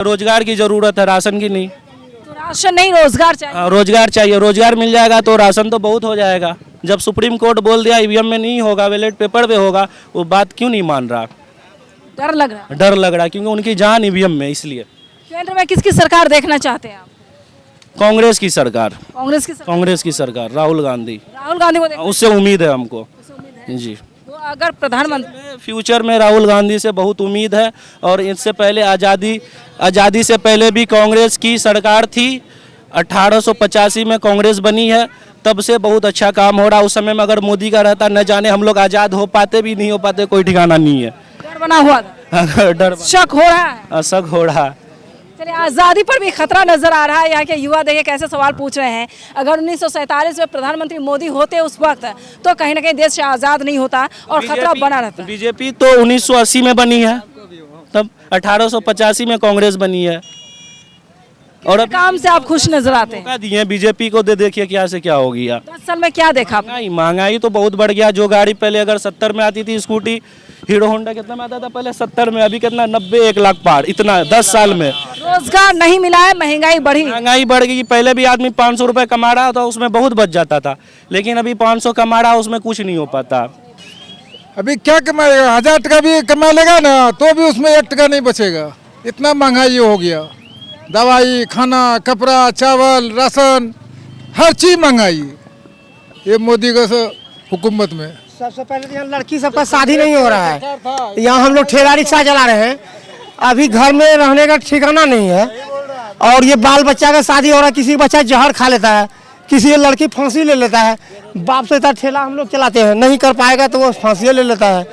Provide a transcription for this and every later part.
रोजगार की जरूरत है, राशन की नहीं। तो राशन नहीं, रोजगार चाहिए। रोजगार चाहिए, रोजगार मिल जाएगा तो राशन तो बहुत हो जाएगा। जब सुप्रीम कोर्ट बोल दिया ईवीएम में नहीं होगा, बैलेट पेपर पे होगा, वो बात क्यों नहीं मान रहा? डर लग रहा है। डर लग रहा, क्योंकि उनकी जान ईवीएम में, इसलिए। केंद्र में किसकी सरकार देखना चाहते हैं आप? कांग्रेस की सरकार, कांग्रेस की सरकार। कांग्रेस की सरकार, राहुल गांधी, राहुल गांधी को देखना उससे उम्मीद है हमको जी। तो अगर प्रधानमंत्री फ्यूचर में राहुल गांधी से बहुत उम्मीद है। और इससे पहले आज़ादी से पहले भी कांग्रेस की सरकार थी, 1885 में कांग्रेस बनी है, तब से बहुत अच्छा काम हो रहा। उस समय में अगर मोदी का रहता, न जाने हम लोग आज़ाद हो पाते भी नहीं हो पाते, कोई ठिकाना नहीं है। डर बना हुआ था, डर शक हो रहा है। शक हो रहा है। चलिए, आज़ादी पर भी खतरा नजर आ रहा है। यहाँ के युवा देखिए कैसे सवाल पूछ रहे हैं। अगर 1947 में प्रधानमंत्री मोदी होते उस वक्त, तो कहीं ना कहीं देश से आज़ाद नहीं होता और खतरा बना रहता। बीजेपी तो 1980 में बनी है, तब 1885 में कांग्रेस बनी है। और काम से आप खुश नजर आते हैं? मौका दिए बीजेपी को, देखिए क्या से क्या हो गया। 10 साल में क्या देखा आपने? महंगाई तो बहुत बढ़ गया। जो गाड़ी पहले अगर 70 में आती थी, स्कूटी हीरो होंडा कितना में आता था पहले? 70 में, अभी कितना? 90, 1 लाख पार, इतना 10 साल में। रोजगार नहीं मिला है, महंगाई बढ़ी। महंगाई बढ़ गई। पहले भी आदमी 500 रुपए कमा रहा था, उसमें बहुत बच जाता था, लेकिन अभी 500 कमा रहा, उसमें कुछ नहीं हो पाता। अभी क्या कमाएगा? 1000 टका भी कमा लेगा ना, तो भी उसमें 1 टका नहीं बचेगा। इतना महंगाई हो गया। दवाई, खाना, कपड़ा, चावल, राशन, हर चीज महंगाई। ये मोदी का हुकूमत में। सबसे पहले तो यहाँ लड़की सबका शादी नहीं हो रहा है। यहाँ हम लोग ठेला रिक्शा चला रहे हैं, अभी घर में रहने का ठिकाना नहीं है। और ये बाल बच्चा का शादी हो रहा है, किसी बच्चा जहर खा लेता है, किसी लड़की फांसी ले लेता है। बाप से इतना ठेला हम लोग चलाते हैं, नहीं कर पाएगा तो वो फांसी ले लेता है।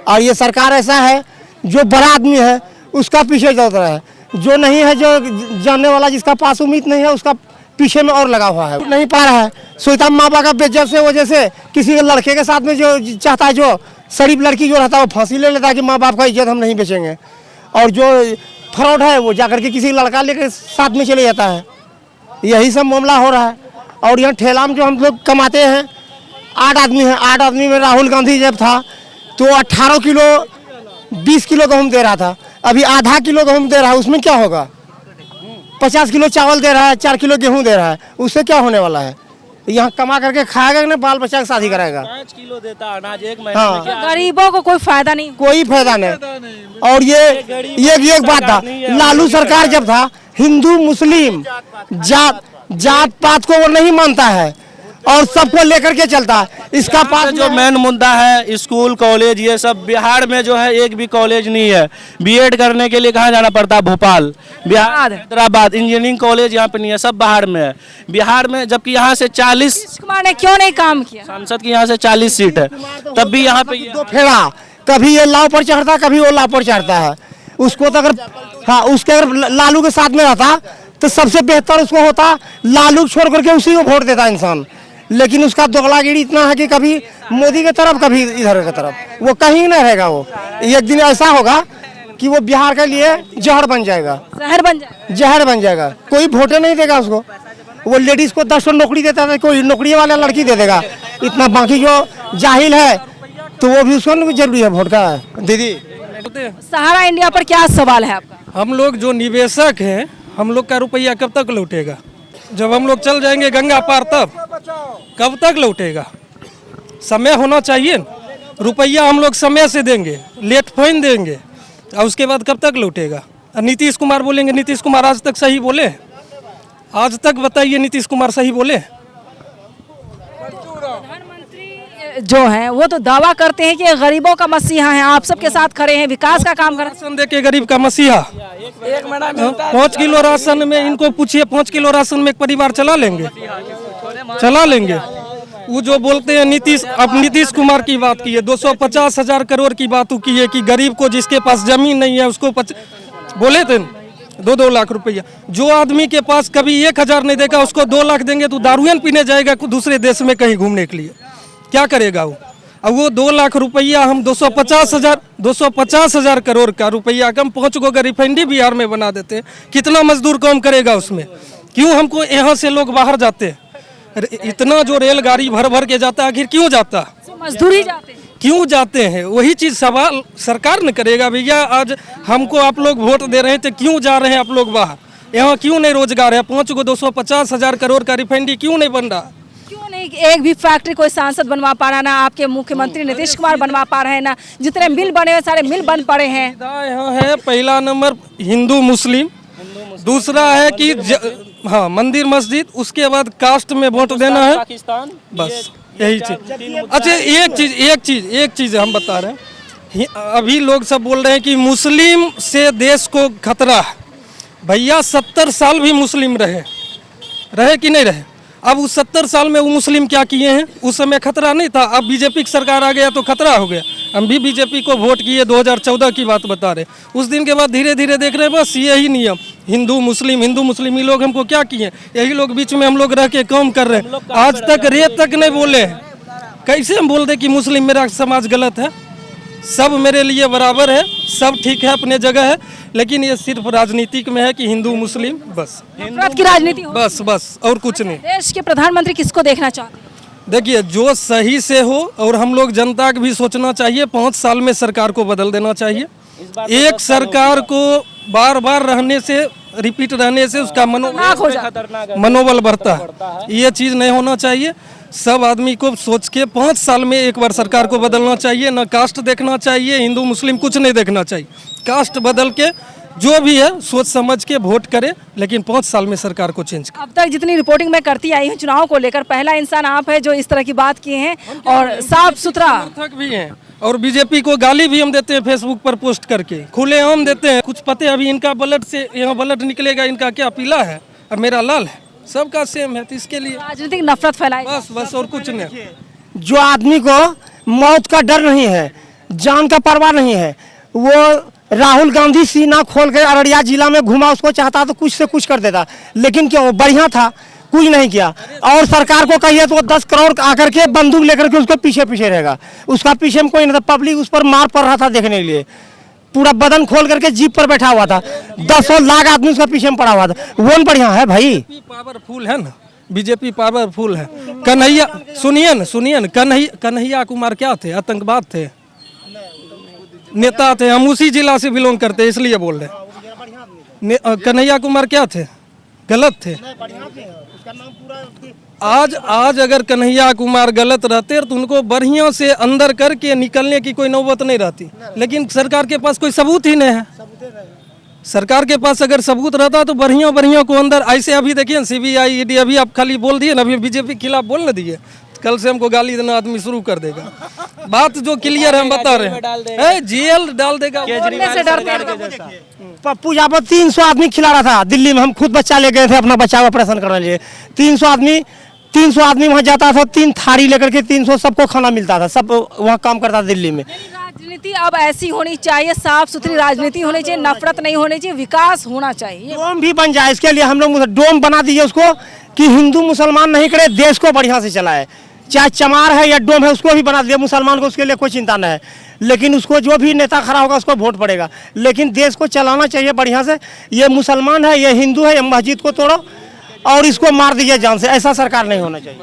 और ये सरकार ऐसा है, जो बड़ा आदमी है उसका पीछे चल रहा है, जो नहीं है, जो जानने वाला, जिसका पास उम्मीद नहीं है, उसका पीछे में और लगा हुआ है। नहीं पा रहा है, सोचता माँ बाप का बेइज्जत से वजह से किसी लड़के के साथ में जो चाहता है, जो शरीफ लड़की जो रहता है, वो फांसी ले लेता है कि माँ बाप का इज्जत हम नहीं बेचेंगे। और जो फ्रॉड है वो जाकर के किसी लड़का लेकर साथ में चले जाता है। यही सब मामला हो रहा है। और यहाँ ठेला में जो हम लोग कमाते हैं, 8 आदमी हैं, 8 आदमी में राहुल गांधी जब था तो 18 किलो 20 किलो गेहूँ दे रहा था, अभी आधा किलो गेहूँ दे रहा है। उसमें क्या होगा? 50 किलो चावल दे रहा है, 4 किलो गेहूँ दे रहा है, उससे क्या होने वाला है? यहाँ कमा करके खाएगा ना, बाल बच्चा की शादी कराएगा। 5 किलो देता अनाज एक महीने में, क्या? गरीबों को कोई फायदा नहीं, कोई फायदा नहीं। और ये एक बात था, लालू सरकार जब था, हिंदू मुस्लिम जात पात को वो नहीं मानता है और सबको लेकर के चलता है। इसका पास जो मेन मुद्दा है, स्कूल कॉलेज, ये सब बिहार में जो है एक भी कॉलेज नहीं है। बीएड करने के लिए कहाँ जाना पड़ता है? भोपाल, बिहार, हैदराबाद। इंजीनियरिंग कॉलेज यहाँ पे नहीं है, सब बाहर में है। बिहार में, जबकि यहाँ से 40 कुमार ने क्यों नहीं काम किया? सांसद की यहाँ से 40 सीट है, तब भी यहाँ पे दो फेरा, कभी ये लाव पर चढ़ता, कभी वो लाव पर चढ़ता है। उसको तो अगर उसके अगर लालू के साथ में रहता तो सबसे बेहतर उसको होता, लालू छोड़ करके उसी को वोट देता इंसान। लेकिन उसका दोगलागिरी इतना है कि कभी मोदी की तरफ, कभी इधर की तरफ, वो कहीं नहीं रहेगा। वो एक दिन ऐसा होगा कि वो बिहार के लिए जहर बन जाएगा, जहर बन जाएगा। कोई वोटे नहीं देगा उसको। वो लेडीज को 10 नौकरी देता था, कोई नौकरी वाला लड़की दे देगा इतना। बाकी जो जाहिल है तो वो भी उसको जरूरी है वोट का। दीदी, सहारा इंडिया पर क्या सवाल है आपका? हम लोग जो निवेशक हैं, हम लोग का रुपया कब तक लौटेगा? जब हम लोग चल जाएंगे गंगा पार, तब कब तक लौटेगा? समय होना चाहिए। रुपया हम लोग समय से देंगे, लेट फाइन देंगे, और उसके बाद कब तक लौटेगा? नीतीश कुमार बोलेंगे, नीतीश कुमार आज तक सही बोले? आज तक बताइए नीतीश कुमार सही बोले? जो है वो तो दावा करते हैं कि गरीबों का मसीहा है, आप सबके साथ खड़े हैं, विकास का काम कर रहे हैं। राशन देके गरीब का मसीहा। 5 किलो राशन में, इनको पूछिए, 5 किलो राशन में एक परिवार चला लेंगे? चला लेंगे? वो जो बोलते हैं नीतीश, अब नीतीश कुमार की बात की है, 250,000 करोड़ की बात की है कि गरीब को, जिसके पास जमीन नहीं है उसको बोले थे 2-2 लाख रुपया। जो आदमी के पास कभी 1,000 नहीं देगा, उसको 2 लाख देंगे तो दारुएन पीने जाएगा दूसरे देश में कहीं घूमने के लिए। क्या करेगा वो? अब वो 2 लाख रुपया हम 250,000 करोड़ का रुपया कम 5 गो रिफाइनरी बिहार में बना देते हैं। कितना मजदूर काम करेगा उसमें? क्यों हमको यहाँ से लोग बाहर जाते हैं? इतना जो रेलगाड़ी भर भर के जाता है, आखिर क्यों जाता? मजदूर ही जाते हैं। क्यों जाते हैं, वही चीज़ सवाल सरकार न करेगा। भैया आज हमको आप लोग वोट दे रहे थे, क्यों जा रहे हैं आप लोग बाहर, यहाँ क्यों नहीं रोजगार है, 5 को 250,000 करोड़ का रिफाइनरी क्यों नहीं बन रहा? क्यों नहीं एक भी फैक्ट्री कोई सांसद बनवा पा रहा, ना आपके मुख्यमंत्री नीतीश कुमार बनवा पा रहे हैं, ना जितने मिल बने हुए सारे मिल बन पड़े हैं। यहाँ है पहला नंबर हिंदू मुस्लिम, दूसरा है कि हाँ मंदिर मस्जिद, उसके बाद कास्ट में वोट देना है, पाकिस्तान, बस यही चीज। अच्छा एक चीज हम बता रहे हैं, अभी लोग सब बोल रहे हैं कि मुस्लिम से देश को खतरा है। भैया 70 साल भी मुस्लिम रहे कि नहीं रहे? अब उस 70 साल में वो मुस्लिम क्या किए हैं? उस समय खतरा नहीं था, अब बीजेपी की सरकार आ गया तो खतरा हो गया। हम भी बीजेपी को वोट किए, 2014 की बात बता रहे। उस दिन के बाद धीरे धीरे देख रहे हैं बस यही नियम, हिंदू मुस्लिम ये लोग हमको क्या किए, यही लोग बीच में हम लोग रह के काम कर रहे हैं। आज तक रेत तक नहीं बोले हैं। कैसे हम बोल दें कि मुस्लिम मेरा समाज गलत है? सब मेरे लिए बराबर है, सब ठीक है अपने जगह है, लेकिन ये सिर्फ राजनीतिक में है कि हिंदू मुस्लिम बस नफरत की राजनीति हो। बस और कुछ नहीं। देश के प्रधानमंत्री किसको देखना चाहते हैं? देखिए जो सही से हो, और हम लोग जनता को भी सोचना चाहिए, 5 साल में सरकार को बदल देना चाहिए। एक सरकार को बार बार रहने से, रिपीट रहने से उसका मनोबल बढ़ता है, ये चीज़ नहीं होना चाहिए। सब आदमी को सोच के 5 साल में एक बार सरकार को बदलना चाहिए, ना कास्ट देखना चाहिए, हिंदू मुस्लिम कुछ नहीं देखना चाहिए। कास्ट बदल के जो भी है सोच समझ के वोट करे, लेकिन 5 साल में सरकार को चेंज करे। अब तक जितनी रिपोर्टिंग मैं करती आई हूँ चुनाव को लेकर, पहला इंसान आप है जो इस तरह की बात किए हैं और साफ सुथरा समर्थक भी हैं, और बीजेपी को गाली भी हम देते हैं फेसबुक पर पोस्ट करके, खुलेआम देते हैं। कुछ पते अभी इनका ब्लड से यहाँ ब्लड निकलेगा, इनका क्या पीला है और मेरा लाल है, सबका सेम है, तो इसके लिए राजनीतिक नफरत फैलाई। बस और कुछ नहीं। जो आदमी को मौत का डर नहीं है, जान का परवाह नहीं है, वो राहुल गांधी सीना खोल के अररिया जिला में घुमा, उसको चाहता तो कुछ से कुछ कर देता, लेकिन क्यों बढ़िया था, कुछ नहीं किया। और सरकार को कहिए तो 10 करोड़ आकर के बंदूक लेकर के उसके पीछे पीछे रहेगा, उसका पीछे में कोई नहीं था। पब्लिक उस पर मार पड़ रहा था देखने के लिए, पूरा बदन खोल करके जीप पर बैठा हुआ था, 10 लाख आदमी उसका पीछे में पड़ा हुआ था। वो बढ़िया है भाई, पावरफुल है ना, बीजेपी पावरफुल है। कन्हैया सुनिए न कन्हैया कुमार क्या थे? आतंकवाद थे, नेता थे। हम उसी जिला से बिलोंग करते हैं इसलिए बोल रहे। कन्हैया कुमार क्या थे? गलत थे। आज अगर कन्हैया कुमार गलत रहते तो उनको बढ़िया से अंदर करके निकलने की कोई नौबत नहीं रहती, लेकिन सरकार के पास कोई सबूत ही नहीं है। सरकार के पास अगर सबूत रहता तो बढ़िया को अंदर, ऐसे अभी देखिए सीबीआई ईडी, अभी आप खाली बोल दिए ना, अभी बीजेपी के खिलाफ बोल न दिए, कल से हमको गाली देना आदमी शुरू कर देगा। बात जो क्लियर है हम बता रहे हैं, जेल डाल देगा। से डरते हैं। पप्पू यादव 300 आदमी खिला रहा था दिल्ली में, हम खुद बच्चा ले गए थे अपना बच्चा ऑपरेशन करने लिए। 300 आदमी वहाँ जाता था, 3 थाली लेकर के 300 सबको खाना मिलता था, सब वहाँ काम करता था दिल्ली में। राजनीति अब ऐसी होनी चाहिए, साफ सुथरी राजनीति होनी चाहिए, नफरत नहीं होनी चाहिए, विकास होना चाहिए। डोम भी बन जाए, इसके लिए हम लोग डोम बना दीजिए उसको, कि हिंदू मुसलमान नहीं करे, देश को बढ़िया से चलाए। चाहे चमार है या डोम है, उसको भी बना दिया, मुसलमान को उसके लिए कोई चिंता नहीं है, लेकिन उसको जो भी नेता खड़ा होगा उसको वोट पड़ेगा, लेकिन देश को चलाना चाहिए बढ़िया से। ये मुसलमान है, ये हिंदू है, ये मस्जिद को तोड़ो और इसको मार दीजिए जान से, ऐसा सरकार नहीं होना चाहिए।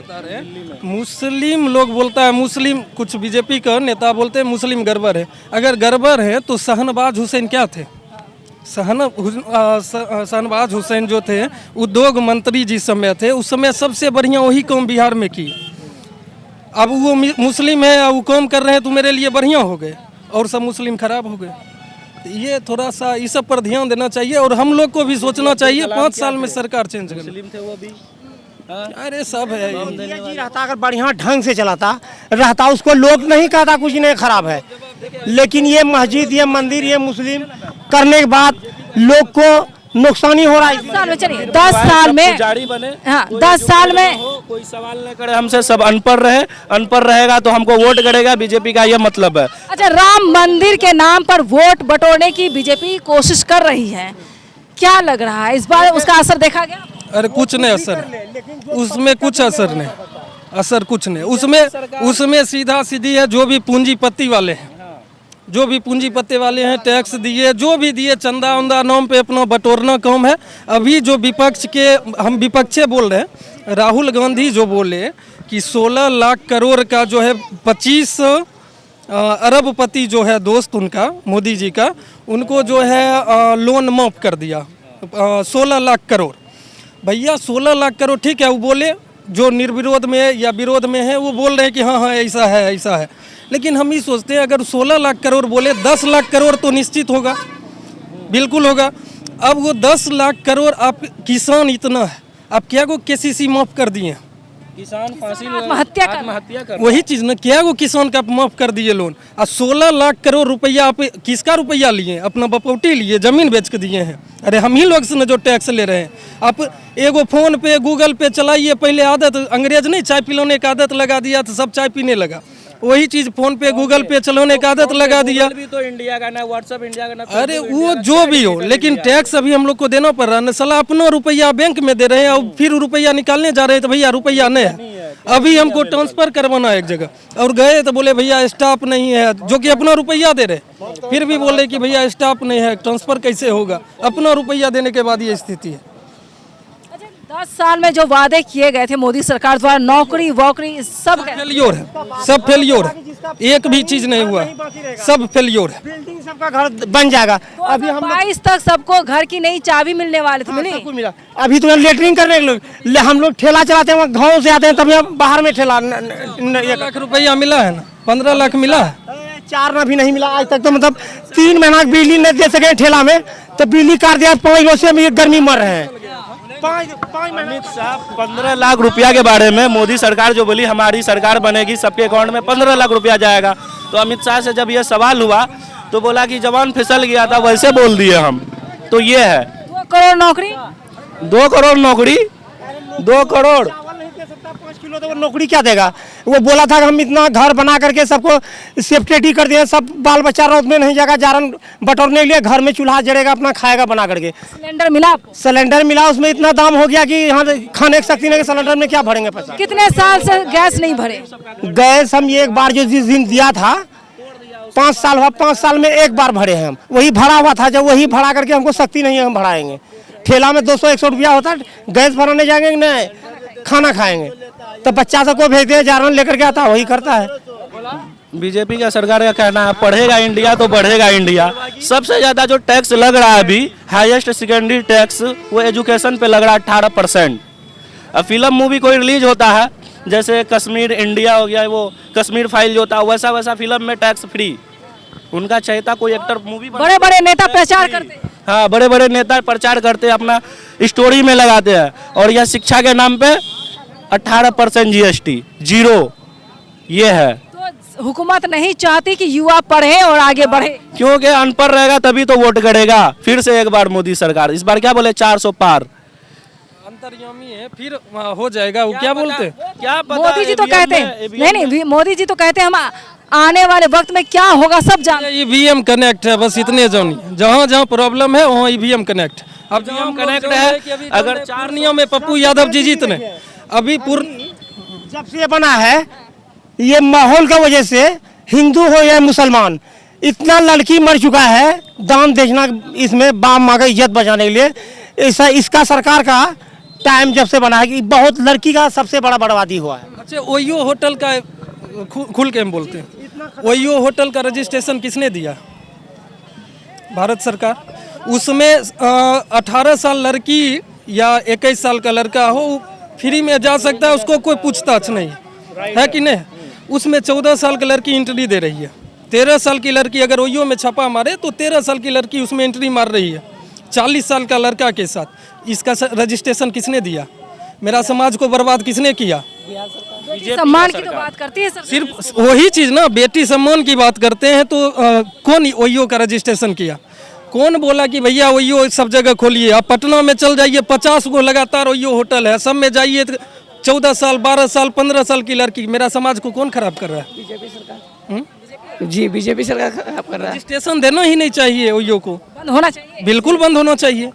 मुस्लिम लोग बोलता है, मुस्लिम कुछ बीजेपी का नेता बोलते हैं मुस्लिम गड़बड़ है। अगर गड़बड़ है तो शहनवाज हुसैन क्या थे? शहनवाज हुसैन जो थे उद्योग मंत्री जिस समय थे, उस समय सबसे बढ़िया वही काम बिहार में की। अब वो मुस्लिम है, वो काम कर रहे हैं तो मेरे लिए बढ़िया हो गए, और सब मुस्लिम खराब हो गए। ये थोड़ा सा इस सब पर ध्यान देना चाहिए, और हम लोग को भी सोचना चाहिए 5 साल में सरकार चेंज करनी। अरे सब है ये रहता, अगर बढ़िया ढंग से चलाता रहता, उसको लोग नहीं कहता कुछ नहीं खराब है, लेकिन ये मस्जिद, ये मंदिर, ये मुस्लिम करने के बाद लोग को नुकसानी हो रहा है। 10 साल में चलिए, 10 साल में जारी बने, हाँ 10 साल में कोई सवाल न करे हमसे, सब अनपढ़ रहेगा तो हमको वोट करेगा, बीजेपी का ये मतलब है। अच्छा, राम मंदिर के नाम पर वोट बटोरने की बीजेपी कोशिश कर रही है, क्या लग रहा है इस बार उसका असर देखा गया? अरे कुछ नहीं असर, उसमें कुछ असर नहीं, उसमें सीधा सीधी है, जो भी पूंजीपति वाले हैं, जो भी पूंजीपति वाले हैं, टैक्स दिए, जो भी दिए, चंदा उंदा नाम पे अपना बटोरना काम है। अभी जो विपक्ष के, हम विपक्षे बोल रहे हैं, राहुल गांधी जो बोले कि 16 लाख करोड़ का जो है 25 अरबपति जो है दोस्त उनका मोदी जी का, उनको जो है लोन माफ कर दिया 16 लाख करोड़। भैया 16 लाख करोड़ ठीक है, वो बोले जो निर्विरोध में या विरोध में है वो बोल रहे हैं कि हाँ हाँ ऐसा है ऐसा है, लेकिन हम ही सोचते हैं अगर 16 लाख करोड़ बोले 10 लाख करोड़ तो निश्चित होगा, बिल्कुल होगा। अब वो 10 लाख करोड़ आप किसान इतना है, आप क्या को केसीसी माफ कर दिए, किसान फांसी आत्महत्या कर वही चीज ना, क्या वो किसान का माफ कर दिए लोन। और 16 लाख करोड़ रुपया आप किसका रुपया लिए, अपना बपौटी लिए, जमीन बेच के दिए हैं। अरे हम ही लोग से ना जो टैक्स ले रहे हैं। आप एगो फोन पे गूगल पे चलाइए, पहले आदत अंग्रेज नहीं चाय पिलाने की आदत लगा दिया तो सब चाय पीने लगा, वही चीज फोन पे गूगल पे चलाने की आदत लगा दिया। भी तो इंडिया का ना, व्हाट्सएप इंडिया का ना, अरे वो जो भी हो, लेकिन टैक्स अभी हम लोग को देना पड़ रहा है ना। साला अपना रुपया बैंक में दे रहे हैं और फिर रुपया निकालने जा रहे हैं तो भैया रुपया नहीं है। अभी हमको ट्रांसफर करवाना है एक जगह और गए तो बोले भैया स्टाफ नहीं है, जो कि अपना रुपया दे रहे, फिर भी बोले कि भैया स्टाफ नहीं है, ट्रांसफर कैसे होगा। अपना रुपया देने के बाद ये स्थिति है। 10 साल में जो वादे किए गए थे मोदी सरकार द्वारा, नौकरी वोकरी सब फेलियोर है, सब फेलियोर है, एक भी चीज नहीं हुआ, सब फेलियोर है। बिल्डिंग सबका घर बन जाएगा। अभी हम 22 तक सबको घर की नई चाबी मिलने वाले थे, मिली? सबको मिला। अभी तो लेटरिंग करने के लोग, हम लोग ठेला चलाते हैं, गाँव से आते हैं तभी हम बाहर में ठेला 1 लाख रुपया मिला है ना, 15 लाख मिला है। 4 ना भी नहीं मिला आज तक। तो मतलब 3 महीना बिजली नहीं दे सके ठेला में, तो बिजली काट दिया। 5 रोज से हम गर्मी मर रहे हैं। 5 अमित शाह 15 लाख रुपया के बारे में मोदी सरकार जो बोली हमारी सरकार बनेगी सबके अकाउंट में 15 लाख रुपया जाएगा, तो अमित शाह से जब ये सवाल हुआ तो बोला कि जवान फिसल गया था वैसे बोल दिए हम। तो ये है 2 करोड़ नौकरी, 2 करोड़ नौकरी, 2 करोड़ 5 किलो तो वो नौकरी क्या देगा। वो बोला था कि हम इतना घर बना करके सबको सेफ्टी कर दिए, सब बाल बच्चा रोड में नहीं जाएगा, जारन बटोरने के लिए घर में चूल्हा जड़ेगा, अपना खाएगा बना करके। सिलेंडर मिला आपको? सिलेंडर मिला, उसमें इतना दाम हो गया कि यहाँ खाने की शक्ति नहीं, सिलेंडर में क्या भरेंगे पैसा। कितने साल से गैस नहीं भरे? गैस हम एक बार जो जिस दिन दिया था 5 साल हुआ, 5 साल में एक बार भरे हैं हम, वही भरा हुआ था। जब वही भरा करके हमको शक्ति नहीं है, हम भराएंगे। ठेला में 200-100 रुपया होता, गैस भराने जाएंगे नहीं, खाना खाएंगे। तो बच्चा सबको भेज दिया, जारन लेकर के आता, वही करता है। बीजेपी का सरकार का कहना है पढ़ेगा इंडिया तो बढ़ेगा इंडिया। सबसे ज्यादा जो टैक्स लग रहा है अभी, हाईएस्ट सेकेंडरी टैक्स वो एजुकेशन पे लग रहा है 18%। अब फिल्म मूवी कोई रिलीज होता है, जैसे कश्मीर इंडिया हो गया, वो कश्मीर फाइल जो होता है वैसा वैसा फिल्म में टैक्स फ्री। उनका चाहता कोई एक्टर मूवी, बड़े बड़े नेता प्रचार करते हैं। हाँ बड़े बड़े नेता प्रचार करते हैं, अपना स्टोरी में लगाते हैं। और यह शिक्षा के नाम पे 18% GST जीरो, ये है। तो हुकूमत नहीं चाहती कि युवा पढ़े और आगे बढ़े, क्योंकि अनपढ़ रहेगा तभी तो वोट करेगा। फिर से एक बार मोदी सरकार, इस बार क्या बोले 400 पार। अंतर्यामी है, फिर हो जाएगा। वो क्या बोलते हैं, क्या पता, मोदी जी तो EVM कहते में- हैं नहीं, मोदी जी तो कहते हैं हम आने वाले वक्त में क्या होगा सब जान। EVM कनेक्ट है, बस इतने जानिए। जहाँ जहाँ प्रॉब्लम है वहाँ EVM कनेक्ट। अब जहाँ हम कनेक्ट लोग है, जान रहे हैं कि अगर अगर 4 नियम में पप्पू यादव जी जीतने अभी जब से ये बना है, ये माहौल का वजह से हिंदू हो या मुसलमान, इतना लड़की मर चुका है। दान देखना इसमें बाप माँ का इज्जत बचाने के लिए, ऐसा इसका सरकार का टाइम जब से बना है कि बहुत लड़की का सबसे बड़ा बर्बादी हुआ है। अच्छा ओयो होटल का खुल के हम बोलते हैं, ओयो होटल का रजिस्ट्रेशन किसने दिया? भारत सरकार। उसमें 18 साल लड़की या 21 साल का लड़का हो फ्री में जा सकता है, उसको कोई पूछताछ नहीं है कि नहीं। उसमें 14 साल की लड़की एंट्री दे रही है, 13 साल की लड़की अगर ओयो में छापा मारे तो 13 साल की लड़की उसमें एंट्री मार रही है 40 साल का लड़का के साथ। इसका रजिस्ट्रेशन किसने दिया? मेरा समाज को बर्बाद किसने किया? सम्मान की तो बात करती है सर। सिर्फ वही चीज ना, बेटी सम्मान की बात करते हैं तो कौन ओयो का रजिस्ट्रेशन किया? कौन बोला कि भैया ओयो सब जगह खोलिए? आप पटना में चल जाइए, 50 को लगातार ओयो होटल है, सब में जाइए 14 साल 12 साल 15 साल की लड़की। मेरा समाज को कौन खराब कर रहा है? बीजेपी सरकार। जी बीजेपी सरकार खराब कर रहा है। रजिस्ट्रेशन देना ही नहीं चाहिए ओयो को, बंद होना चाहिए। बिल्कुल बंद होना चाहिए।